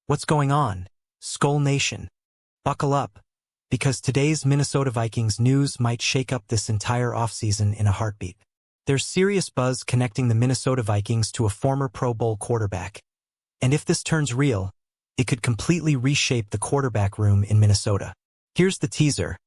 What's going on, Skull Nation? Buckle up, because today's Minnesota Vikings news might shake up this entire offseason in a heartbeat. There's serious buzz connecting the Minnesota Vikings to a former Pro Bowl quarterback. And if this turns real, it could completely reshape the quarterback room in Minnesota. Here's the teaser.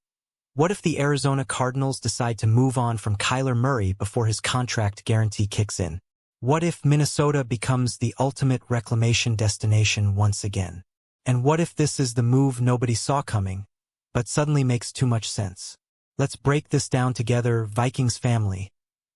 What if the Arizona Cardinals decide to move on from Kyler Murray before his contract guarantee kicks in? What if Minnesota becomes the ultimate reclamation destination once again? And what if this is the move nobody saw coming, but suddenly makes too much sense? Let's break this down together, Vikings family,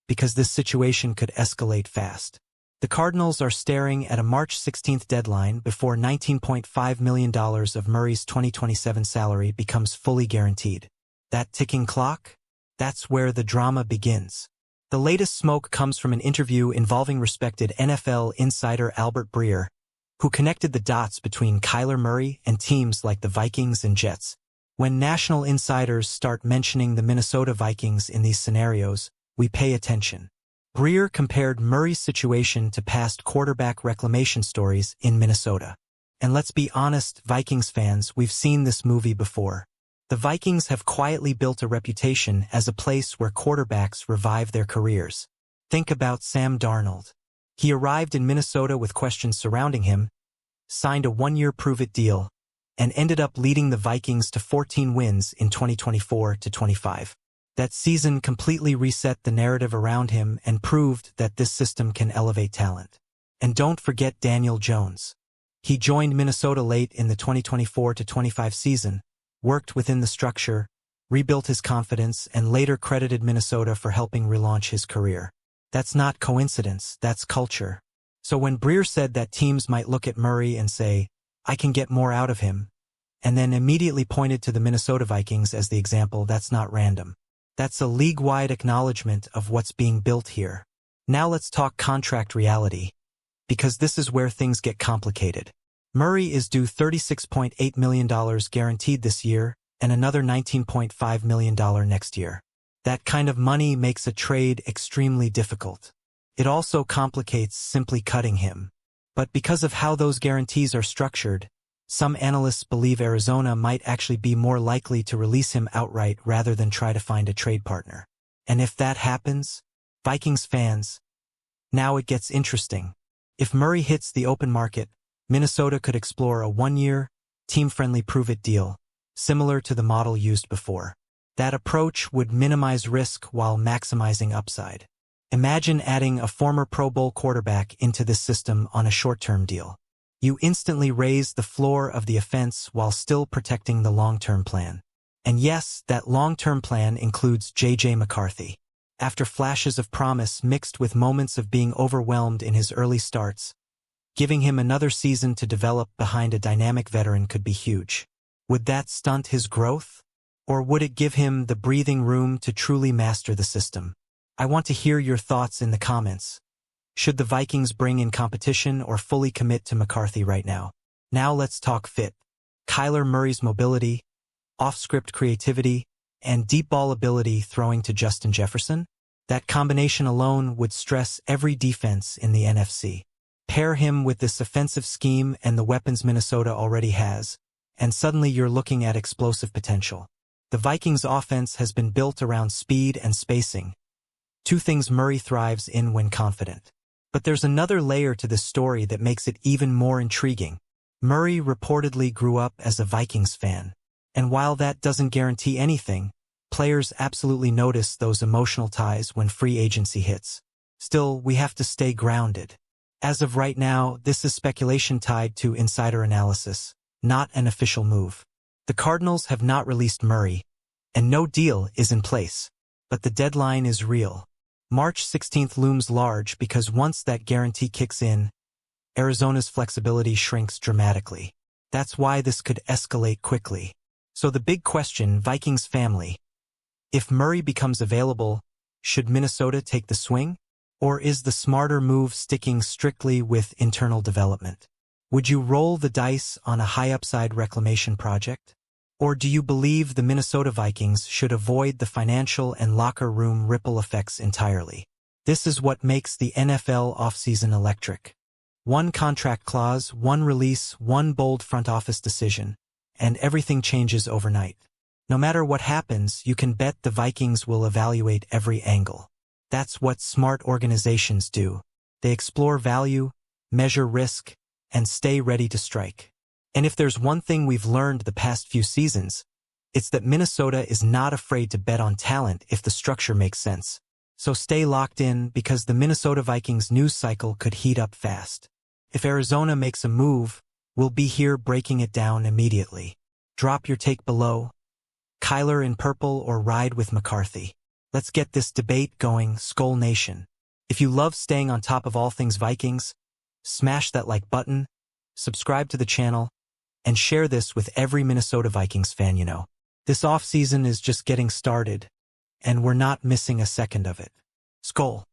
because this situation could escalate fast. The Cardinals are staring at a March 16th deadline before $19.5 million of Murray's 2027 salary becomes fully guaranteed. That ticking clock? That's where the drama begins. The latest smoke comes from an interview involving respected NFL insider Albert Breer, who connected the dots between Kyler Murray and teams like the Vikings and Jets. When national insiders start mentioning the Minnesota Vikings in these scenarios, we pay attention. Breer compared Murray's situation to past quarterback reclamation stories in Minnesota. And let's be honest, Vikings fans, we've seen this movie before. The Vikings have quietly built a reputation as a place where quarterbacks revive their careers. Think about Sam Darnold. He arrived in Minnesota with questions surrounding him, signed a one-year prove-it deal, and ended up leading the Vikings to 14 wins in 2024-25. That season completely reset the narrative around him and proved that this system can elevate talent. And don't forget Daniel Jones. He joined Minnesota late in the 2024-25 season, worked within the structure, rebuilt his confidence, and later credited Minnesota for helping relaunch his career. That's not coincidence, that's culture. So when Breer said that teams might look at Murray and say, "I can get more out of him," and then immediately pointed to the Minnesota Vikings as the example, that's not random. That's a league-wide acknowledgement of what's being built here. Now let's talk contract reality, because this is where things get complicated. Murray is due $36.8 million guaranteed this year and another $19.5 million next year. That kind of money makes a trade extremely difficult. It also complicates simply cutting him. But because of how those guarantees are structured, some analysts believe Arizona might actually be more likely to release him outright rather than try to find a trade partner. And if that happens, Vikings fans, now it gets interesting. If Murray hits the open market, Minnesota could explore a one-year, team-friendly prove-it deal, similar to the model used before. That approach would minimize risk while maximizing upside. Imagine adding a former Pro Bowl quarterback into this system on a short-term deal. You instantly raise the floor of the offense while still protecting the long-term plan. And yes, that long-term plan includes J.J. McCarthy. After flashes of promise mixed with moments of being overwhelmed in his early starts, giving him another season to develop behind a dynamic veteran could be huge. Would that stunt his growth? Or would it give him the breathing room to truly master the system? I want to hear your thoughts in the comments. Should the Vikings bring in competition or fully commit to McCarthy right now? Now let's talk fit. Kyler Murray's mobility, off-script creativity, and deep ball ability throwing to Justin Jefferson? That combination alone would stress every defense in the NFC. Pair him with this offensive scheme and the weapons Minnesota already has, and suddenly you're looking at explosive potential. The Vikings' offense has been built around speed and spacing, two things Murray thrives in when confident. But there's another layer to this story that makes it even more intriguing. Murray reportedly grew up as a Vikings fan. And while that doesn't guarantee anything, players absolutely notice those emotional ties when free agency hits. Still, we have to stay grounded. As of right now, this is speculation tied to insider analysis, not an official move. The Cardinals have not released Murray, and no deal is in place. But the deadline is real. March 16th looms large because once that guarantee kicks in, Arizona's flexibility shrinks dramatically. That's why this could escalate quickly. So the big question, Vikings family, if Murray becomes available, should Minnesota take the swing? Or is the smarter move sticking strictly with internal development? Would you roll the dice on a high-upside reclamation project? Or do you believe the Minnesota Vikings should avoid the financial and locker room ripple effects entirely? This is what makes the NFL offseason electric. One contract clause, one release, one bold front office decision, and everything changes overnight. No matter what happens, you can bet the Vikings will evaluate every angle. That's what smart organizations do. They explore value, measure risk, and stay ready to strike. And if there's one thing we've learned the past few seasons, it's that Minnesota is not afraid to bet on talent if the structure makes sense. So stay locked in because the Minnesota Vikings news cycle could heat up fast. If Arizona makes a move, we'll be here breaking it down immediately. Drop your take below. KYLER in purple or ride with McCarthy. Let's get this debate going, Skol Nation. If you love staying on top of all things Vikings, smash that like button, subscribe to the channel, and share this with every Minnesota Vikings fan you know. This offseason is just getting started, and we're not missing a second of it. Skol.